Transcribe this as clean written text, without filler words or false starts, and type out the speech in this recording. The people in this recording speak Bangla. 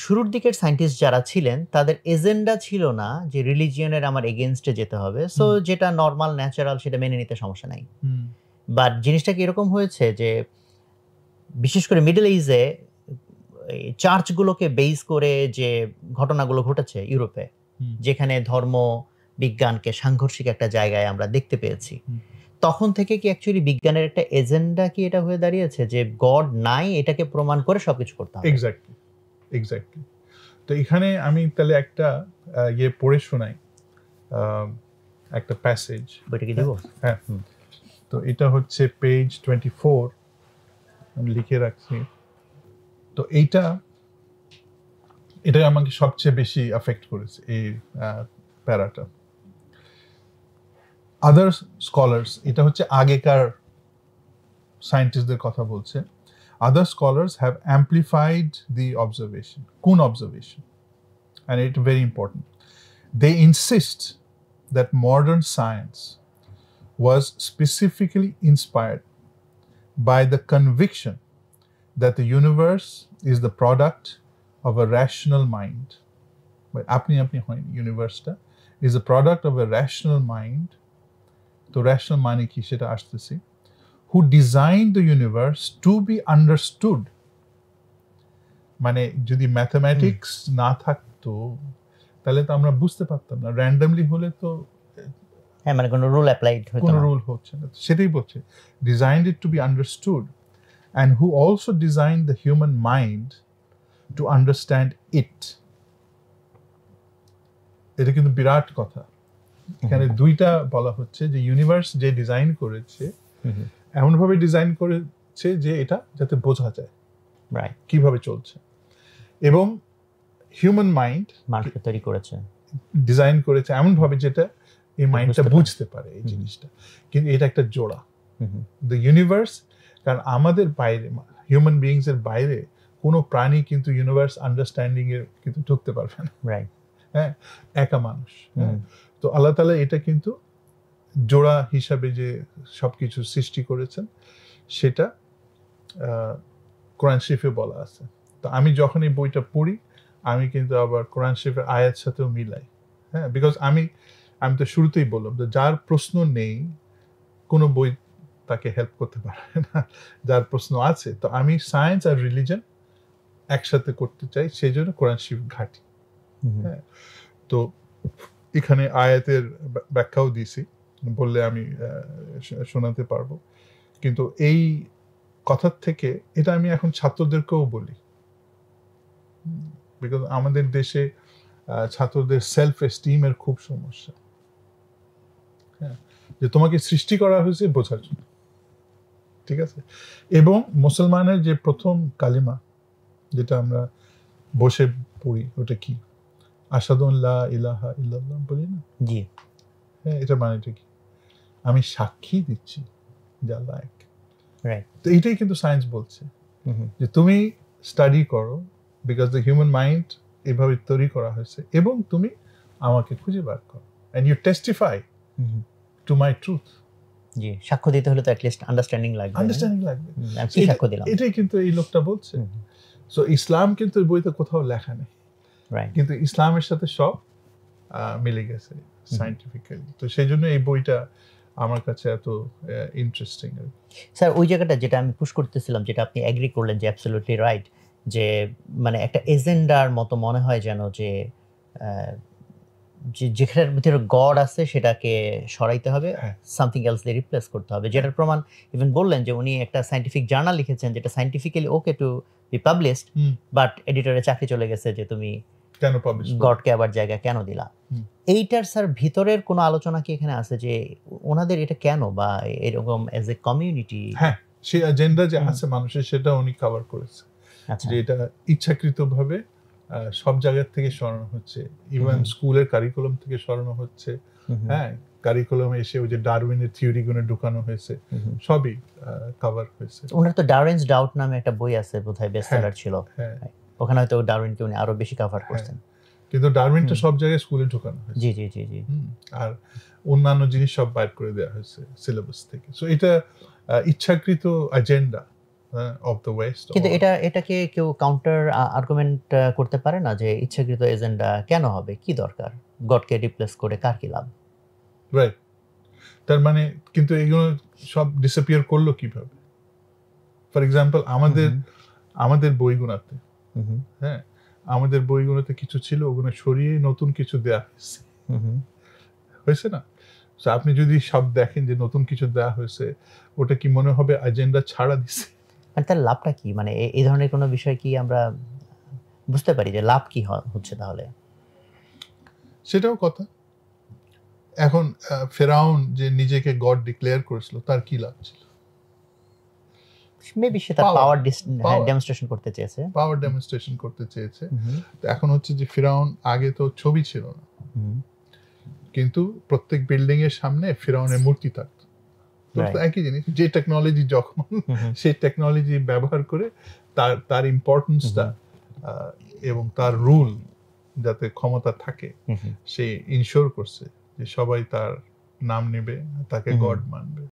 শুরুর দিকের সায়েন্টিস্ট যারা ছিলেন তাদের এজেন্ডা ছিল না যে রিলিজিয়নের আমার এগেইনস্টে যেতে হবে। সো যেটা নরমাল ন্যাচারাল সেটা মেনে নিতে সমস্যা নাই। বাট জিনিসটা কি এরকম হয়েছে যে বিশেষ করে মিডল ইস্টে এই চার্চগুলোকে বেস করে যে ঘটনাগুলো ঘটেছে ইউরোপে, যেখানে ধর্ম বিজ্ঞানকে সাংঘর্ষিক একটা জায়গায় আমরা দেখতে পেয়েছি, তখন থেকে কি অ্যাকচুয়ালি বিজ্ঞানের একটা এজেন্ডা কি এটা হয়ে দাঁড়িয়েছে যে গড নাই, এটাকে প্রমাণ করে সবকিছু করতে হবে? এক্স্যাক্টলি। তো এখানে আমি তাহলে একটা ইয়ে পড়ে শোনাই, একটা প্যাসেজ। বইটা কি দেব? হ্যাঁ। তো এটা হচ্ছে পেজ 24, আমি লিখে রাখছি। তো এটা আমাকে সবচেয়ে বেশি এফেক্ট করেছে এই প্যারাটা। আদার স্কলার্স, এটা হচ্ছে আগেকার সায়েন্টিস্টদের কথা বলছে। Other scholars have amplified the observation, Kuhn observation, and it's very important. They insist that modern science was specifically inspired by the conviction that the universe is the product of a rational mind. But apni hoy universe ta is a product of a rational mind. To rational mane ki seta ashtesi, who designed the universe to be understood. মানে যদি ম্যাথমেটিক্স না থাকতো তাহলে তো আমরা বুঝতে পারতাম না, র্যান্ডমলি হলে তো মানে কোনো রুল অ্যাপ্লাইড হতো না, কোনো রুল হচ্ছে না। সেটাই বলছে, designed it to be understood and who also design the human mind to understand it. এটা কিন্তু বিরাট কথা। এখানে দুইটা বলা হচ্ছে যে ইউনিভার্স যে ডিজাইন করেছে এমনভাবে ডিজাইন করেছে যে এটা যাতে বোঝা যায় কিভাবে চলছে, এবং হিউম্যান মাইন্ড মানুষকে তৈরি করেছে, ডিজাইন করেছে এমনভাবে যেটা এই মাইন্ডটা বুঝতে পারে এই জিনিসটা। কিন্তু এটা একটা জোড়া, দ্য ইউনিভার্স। কারণ আমাদের বাইরে, হিউম্যান বিইংস এর বাইরে কোনো প্রাণী কিন্তু ইউনিভার্স আন্ডারস্ট্যান্ডিং এর কিন্তু ঢুকতে পারবে না, হ্যাঁ, একা মানুষ। তো আল্লাহ তাআলা এটা কিন্তু জোড়া হিসাবে যে সবকিছু সৃষ্টি করেছেন সেটা কোরআন শরীফে বলা আছে। তো আমি যখন এই বইটা পড়ি আমি কিন্তু আবার কোরআন শরীফের আয়াত সাথেও মিলাই, হ্যাঁ, বিকজ আমি তো শুরুতেই বললাম যে যার প্রশ্ন নেই কোনো বই তাকে হেল্প করতে পারে না, যার প্রশ্ন আছে। তো আমি সায়েন্স আর রিলিজন একসাথে করতে চাই, সেই জন্য কোরআন শরীফ ঘাঁটি। হ্যাঁ, তো এখানে আয়াতের ব্যাখ্যাও দিয়েছি, বললে আমি শোনাতে পারবো। কিন্তু এই কথার থেকে এটা আমি এখন ছাত্রদেরকেও বলি, বিকজ আমাদের দেশে ছাত্রদের সেলফ এস্টিমের খুব সমস্যা। হ্যাঁ, যে তোমাকে সৃষ্টি করা হয়েছে বোঝার জন্য, ঠিক আছে। এবং মুসলমানের যে প্রথম কালিমা যেটা আমরা বসে পড়ি ওটা কি? আশহাদু আল্লা ইলাহা ইল্লাল্লাহ বলি না? জি। হ্যাঁ, এটা মানেটা কি? আমি সাক্ষী দিচ্ছি যে আল্লাহ এক। তো এটাই কিন্তু সায়েন্স বলছে যে তুমি স্টাডি করো, বিকজ দ্য হিউম্যান মাইন্ড এভাবে তৈরি করা হয়েছে, এবং তুমি আমাকে খুঁজে বার করো, and you testify to my truth. জি, সাক্ষ্য দিতে হলে তো অ্যাট লিস্ট আন্ডারস্ট্যান্ডিং লাগবে। আমি কি সাক্ষ্য দিলাম? এটাই কিন্তু এই লোকটা বলছে। সো ইসলাম কিন্তু বইতে কোথাও লেখা নেই, কিন্তু ইসলামের সাথে সব মিলে গেছে সায়েন্টিফিক্যালি। তো সেই জন্য এই বইটা আমার কাছে এত ইন্টারেস্টিং। স্যার, ওই জায়গাটা যেটা আমি পুশ করতেছিলাম, যেটা আপনি এগ্রি করলেন যে অ্যাবসলিউটলি রাইট, যে মানে একটা এজেন্ডার মতো মনে হয় যেন যে যেখানের ভিতরে গড আছে সেটাকে সরাইতে হবে, সামথিং এলস দিয়ে রিপ্লেস করতে হবে। যেটার প্রমাণ ইভেন বললেন যে উনি একটা সায়েন্টিফিক জার্নাল লিখেছেন যেটা scientifically okay to be published, but এডিটরের চাকরি চলে গেছে যে তুমি কেন পাবলিশ গডকে আবার জায়গা কেন দিলা। এইটার স্যার ভিতরের কোনো আলোচনা কি এখানে আছে যে ওনাদের এটা কেন, বা এরকম এজ এ কমিউনিটি? হ্যাঁ, সেই এজেন্ডা যে আছে মানুষের সেটা উনি কভার করেছে, যে এটা ইচ্ছাকৃতভাবে সব জায়গা থেকে সরানো হচ্ছে, ইভেন স্কুলের কারিকুলাম থেকে সরানো হচ্ছে। হ্যাঁ, কারিকুলামে এসে ওই যে ডারউইনের থিওরি গুলো ঢুকানো হয়েছে, সবই কভার হয়েছে। ওনার তো ডারউইনস ডাউট নামে একটা বই আছে, বোধহয় বেস্টসেলার ছিল, ওখানে হয়তো ডারউইনকে উনি আরো বেশি কভার করছেন। কিন্তু ডারউইনটা সব জায়গায় স্কুলে ঢুকানো হয়েছে। জি জি জি জি। আর অন্যান্য জিনিস সব বাইর করে দেওয়া হয়েছে সিলেবাস থেকে। সো এটা ইচ্ছাকৃত এজেন্ডা of the West. কিন্তু এটাকে কেউ কাউন্টার আর্গুমেন্ট করতে পারে না যে ইচ্ছাকৃত এজেন্ডা কেন হবে, কি দরকার, গডকে রিপ্লেস করে কার কি লাভ? রাইট। তার মানে কিন্তু এগুলো সব ডিসঅ্যাপিয়ার করলো কিভাবে? ফর এক্সাম্পল আমাদের বইগুলোতে, হ্যাঁ, আমাদের বইগুলোতে কিছু ছিল, ওগুলো সরিয়ে নতুন কিছু দেয়া হয়েছে না? তো আপনি যদি সব দেখেন যে নতুন কিছু দেয়া হয়েছে, ওটা কি মনে হবে এজেন্ডা ছাড়া দিছে? মানে তার লাভটা কি? মানে এই ধরনের কোনো বিষয় কি আমরা বুঝতে পারি যে লাভ কি হচ্ছে তাহলে? সেটাও কথা। এখন ফেরাউন যে নিজেকে গড ডিক্লেয়ার করেছিল, তার কি লাভ ছিল? মেবি সে তার পাওয়ার ডেমনস্ট্রেশন করতে চেয়েছে। পাওয়ার ডেমনস্ট্রেশন করতে চেয়েছে। তো এখন হচ্ছে যে ফিরাউন আগে তো ছবি ছিল না, কিন্তু প্রত্যেক বিল্ডিং এর সামনে ফিরাউনের মূর্তি থাকতো। তো একই জিনিস, যে টেকনোলজি যখন সেই টেকনোলজি ব্যবহার করে তার ইম্পর্টেন্সটা এবং তার রুল যাতে ক্ষমতা থাকে, সে ইনশিওর করছে যে সবাই তার নাম নেবে, তাকে গড মানবে।